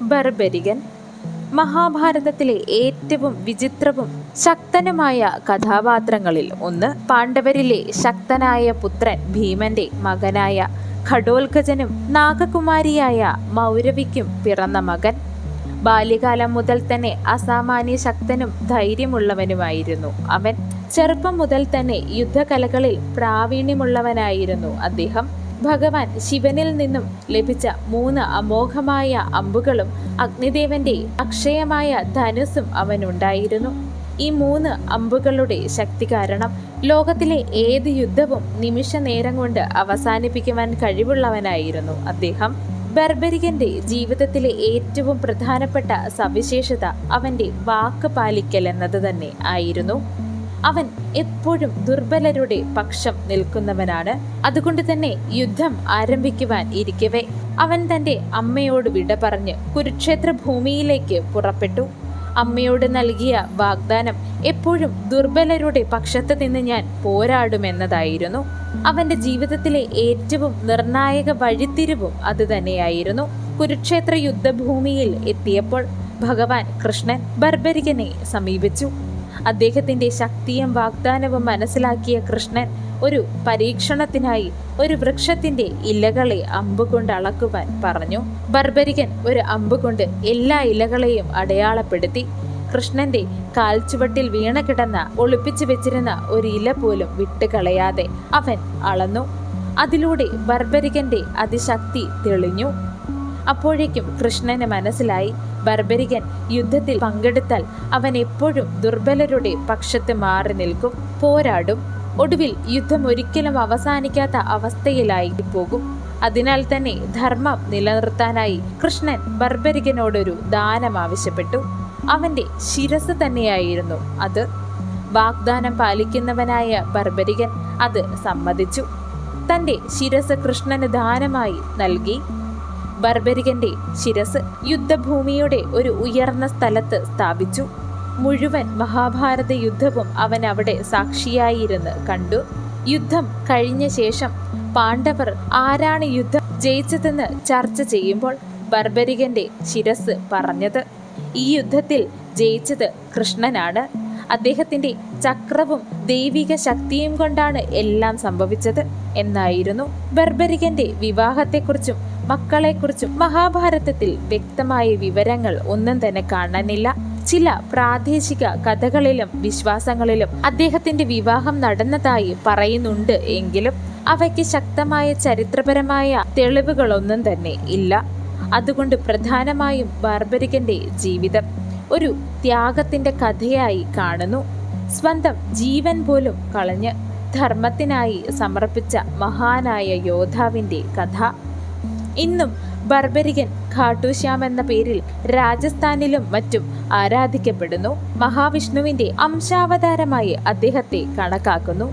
ബർബരികൻ. മഹാഭാരതത്തിലെ ഏറ്റവും വിചിത്രവും ശക്തനുമായ കഥാപാത്രങ്ങളിൽ ഒന്ന്. പാണ്ഡവരിലെ ശക്തനായ പുത്രൻ ഭീമന്റെ മകനായ ഘടോത്കചനും നാഗകുമാരിയായ മൗരവിക്കും പിറന്ന മകൻ. ബാല്യകാലം മുതൽ തന്നെ അസാമാന്യ ശക്തനും ധൈര്യമുള്ളവനുമായിരുന്നു അവൻ. ചെറുപ്പം മുതൽ തന്നെ യുദ്ധകലകളിൽ പ്രാവീണ്യമുള്ളവനായിരുന്നു അദ്ദേഹം. ഭഗവാൻ ശിവനിൽ നിന്നും ലഭിച്ച 3 അമോഘമായ അമ്പുകളും അഗ്നിദേവന്റെ അക്ഷയമായ ധനുസ്സും അവനുണ്ടായിരുന്നു. ഈ 3 അമ്പുകളുടെ ശക്തി കാരണം ലോകത്തിലെ ഏത് യുദ്ധവും നിമിഷ നേരം കൊണ്ട് അവസാനിപ്പിക്കുവാൻ കഴിവുള്ളവനായിരുന്നു അദ്ദേഹം. ബർബരികന്റെ ജീവിതത്തിലെ ഏറ്റവും പ്രധാനപ്പെട്ട സവിശേഷത അവന്റെ വാക്ക് പാലിക്കൽ എന്നത് തന്നെ ആയിരുന്നു. അവൻ എപ്പോഴും ദുർബലരുടെ പക്ഷം നിൽക്കുന്നവനാണ്. അതുകൊണ്ട് തന്നെ യുദ്ധം ആരംഭിക്കുവാൻ ഇരിക്കവേ അവൻ തൻ്റെ അമ്മയോട് വിട പറഞ്ഞ് കുരുക്ഷേത്ര ഭൂമിയിലേക്ക് പുറപ്പെട്ടു. അമ്മയോട് നൽകിയ വാഗ്ദാനം എപ്പോഴും ദുർബലരുടെ പക്ഷത്ത് നിന്ന് ഞാൻ പോരാടുമെന്നതായിരുന്നു. അവന്റെ ജീവിതത്തിലെ ഏറ്റവും നിർണായക വഴിത്തിരിവും അതുതന്നെയായിരുന്നു. കുരുക്ഷേത്ര യുദ്ധഭൂമിയിൽ എത്തിയപ്പോൾ ഭഗവാൻ കൃഷ്ണൻ ബർബരികനെ സമീപിച്ചു. അദ്ദേഹത്തിന്റെ ശക്തിയും വാഗ്ദാനവും മനസ്സിലാക്കിയ കൃഷ്ണൻ ഒരു പരീക്ഷണത്തിനായി ഒരു വൃക്ഷത്തിന്റെ ഇലകളെ അമ്പുകൊണ്ട് അളക്കുവാൻ പറഞ്ഞു. ബർബരികൻ ഒരു അമ്പുകൊണ്ട് എല്ലാ ഇലകളെയും അടയാളപ്പെടുത്തി. കൃഷ്ണന്റെ കാൽച്ചുവട്ടിൽ വീണ കിടന്ന ഒളിപ്പിച്ചു വെച്ചിരുന്ന ഒരു ഇല പോലും വിട്ടുകളയാതെ അവൻ അളന്നു. അതിലൂടെ ബർബരികന്റെ അതിശക്തി തെളിഞ്ഞു. അപ്പോഴേക്കും കൃഷ്ണന് മനസ്സിലായി, ബർബരികൻ യുദ്ധത്തിൽ പങ്കെടുത്താൽ അവൻ എപ്പോഴും ദുർബലരുടെ പക്ഷത്ത് മാറി നിൽക്കും, പോരാടും. ഒടുവിൽ യുദ്ധം ഒരിക്കലും അവസാനിക്കാത്ത അവസ്ഥയിലായി പോകും. അതിനാൽ തന്നെ ധർമ്മം നിലനിർത്താനായി കൃഷ്ണൻ ബർബരികനോടൊരു ദാനം ആവശ്യപ്പെട്ടു. അവന്റെ ശിരസ് തന്നെയായിരുന്നു അത്. വാഗ്ദാനം പാലിക്കുന്നവനായ ബർബരികൻ അത് സമ്മതിച്ചു. തന്റെ ശിരസ് കൃഷ്ണന് ദാനമായി നൽകി. ബർബരികന്റെ ശിരസ് യുദ്ധഭൂമിയുടെ ഒരു ഉയർന്ന സ്ഥലത്ത് സ്ഥാപിച്ചു. മുഴുവൻ മഹാഭാരത യുദ്ധവും അവൻ അവിടെ സാക്ഷിയായിരുന്ന് കണ്ടു. യുദ്ധം കഴിഞ്ഞ ശേഷം പാണ്ഡവർ ആരാണ് യുദ്ധം ജയിച്ചതെന്ന് ചർച്ച ചെയ്യുമ്പോൾ ബർബരികന്റെ ശിരസ് പറഞ്ഞത്, ഈ യുദ്ധത്തിൽ ജയിച്ചത് കൃഷ്ണനാണ്. അദ്ദേഹത്തിന്റെ ചക്രവും ദൈവിക ശക്തിയും കൊണ്ടാണ് എല്ലാം സംഭവിച്ചത് എന്നായിരുന്നു. ബർബരികന്റെ വിവാഹത്തെക്കുറിച്ചും മക്കളെക്കുറിച്ചും മഹാഭാരതത്തിൽ വ്യക്തമായ വിവരങ്ങൾ ഒന്നും തന്നെ കാണാനില്ല. ചില പ്രാദേശിക കഥകളിലും വിശ്വാസങ്ങളിലും അദ്ദേഹത്തിന്റെ വിവാഹം നടന്നതായി പറയുന്നുണ്ട് എങ്കിലും അവയ്ക്ക് ശക്തമായ ചരിത്രപരമായ തെളിവുകളൊന്നും തന്നെ ഇല്ല. അതുകൊണ്ട് പ്രധാനമായും ബർബരികന്റെ ജീവിതം ഒരു ത്യാഗത്തിന്റെ കഥയായി കാണുന്നു. സ്വന്തം ജീവൻ പോലും കളഞ്ഞ് ധർമ്മത്തിനായി സമർപ്പിച്ച മഹാനായ യോദ്ധാവിന്റെ കഥ. ഇന്നും ബർബരികൻ ഖാട്ടൂശ്യാം എന്ന പേരിൽ രാജസ്ഥാനിലും മറ്റും ആരാധിക്കപ്പെടുന്നു. മഹാവിഷ്ണുവിന്റെ അംശാവതാരമായി അദ്ദേഹത്തെ കണക്കാക്കുന്നു.